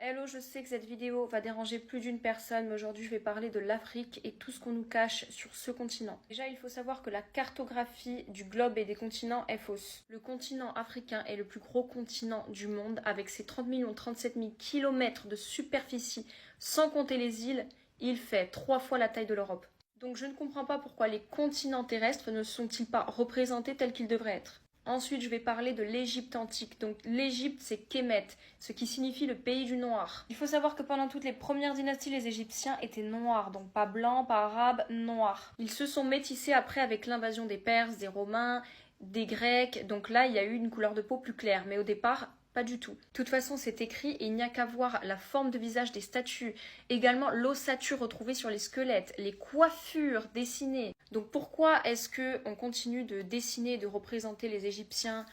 Hello, je sais que cette vidéo va déranger plus d'une personne, mais aujourd'hui je vais parler de l'Afrique et tout ce qu'on nous cache sur ce continent. Déjà, il faut savoir que la cartographie du globe et des continents est fausse. Le continent africain est le plus gros continent du monde, avec ses 30 37 000 kilomètres de superficie, sans compter les îles, il fait 3 fois la taille de l'Europe. Donc je ne comprends pas pourquoi les continents terrestres ne sont-ils pas représentés tels qu'ils devraient être. Ensuite, je vais parler de l'Égypte antique. Donc l'Égypte, c'est Kémet, ce qui signifie le pays du noir. Il faut savoir que pendant toutes les premières dynasties, les Égyptiens étaient noirs, donc pas blancs, pas arabes, noirs. Ils se sont métissés après avec l'invasion des Perses, des Romains, des Grecs. Donc là, il y a eu une couleur de peau plus claire, mais au départ, pas du tout. De toute façon, c'est écrit et il n'y a qu'à voir la forme de visage des statues, également l'ossature retrouvée sur les squelettes, les coiffures dessinées. Donc pourquoi est-ce qu'on continue de dessiner et de représenter les Égyptiens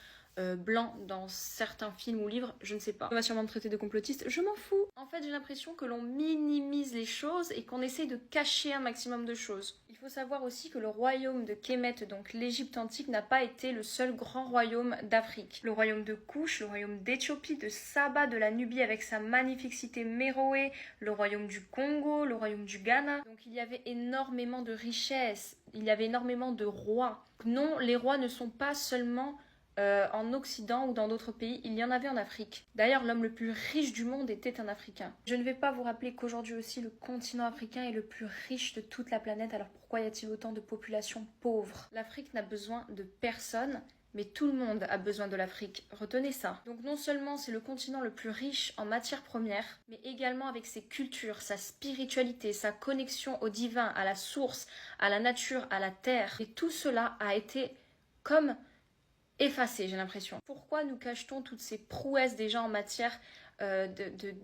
blancs dans certains films ou livres? Je ne sais pas. On va sûrement me traiter de complotiste, je m'en fous. En fait, j'ai l'impression que l'on minimise les choses et qu'on essaye de cacher un maximum de choses. Il faut savoir aussi que le royaume de Kémet, donc l'Égypte antique, n'a pas été le seul grand royaume d'Afrique. Le royaume de Kouch, le royaume d'Éthiopie, de Saba, de la Nubie avec sa magnifique cité Méroé, le royaume du Congo, le royaume du Ghana. Donc il y avait énormément de richesses, il y avait énormément de rois. Non, les rois ne sont pas seulement en Occident ou dans d'autres pays, il y en avait en Afrique. D'ailleurs, l'homme le plus riche du monde était un Africain. Je ne vais pas vous rappeler qu'aujourd'hui aussi, le continent africain est le plus riche de toute la planète, alors pourquoi y a-t-il autant de populations pauvres? L'Afrique n'a besoin de personne, mais tout le monde a besoin de l'Afrique. Retenez ça. Donc non seulement c'est le continent le plus riche en matières premières, mais également avec ses cultures, sa spiritualité, sa connexion au divin, à la source, à la nature, à la terre. Et tout cela a été comme effacé, j'ai l'impression. Pourquoi nous cache-t-on toutes ces prouesses déjà en matière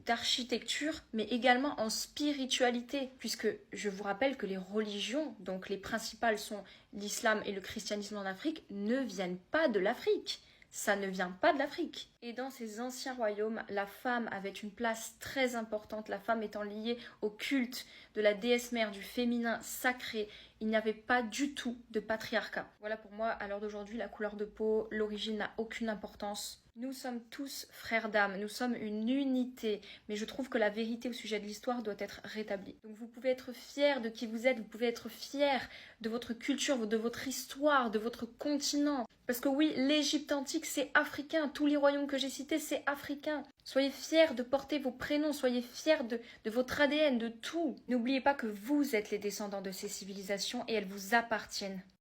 d'architecture, mais également en spiritualité? Puisque je vous rappelle que les religions, donc les principales sont l'islam et le christianisme en Afrique, ne viennent pas de l'Afrique. Ça ne vient pas de l'Afrique. Et dans ces anciens royaumes, la femme avait une place très importante, la femme étant liée au culte de la déesse mère, du féminin sacré. Il n'y avait pas du tout de patriarcat. Voilà, pour moi, à l'heure d'aujourd'hui, la couleur de peau, l'origine n'a aucune importance. Nous sommes tous frères d'âme, nous sommes une unité, mais je trouve que la vérité au sujet de l'histoire doit être rétablie. Donc vous pouvez être fiers de qui vous êtes, vous pouvez être fiers de votre culture, de votre histoire, de votre continent. Parce que oui, l'Égypte antique, c'est africain. Tous les royaumes que j'ai cités, c'est africain. Soyez fiers de porter vos prénoms, soyez fiers de votre ADN, de tout. N'oubliez pas que vous êtes les descendants de ces civilisations et elles vous appartiennent.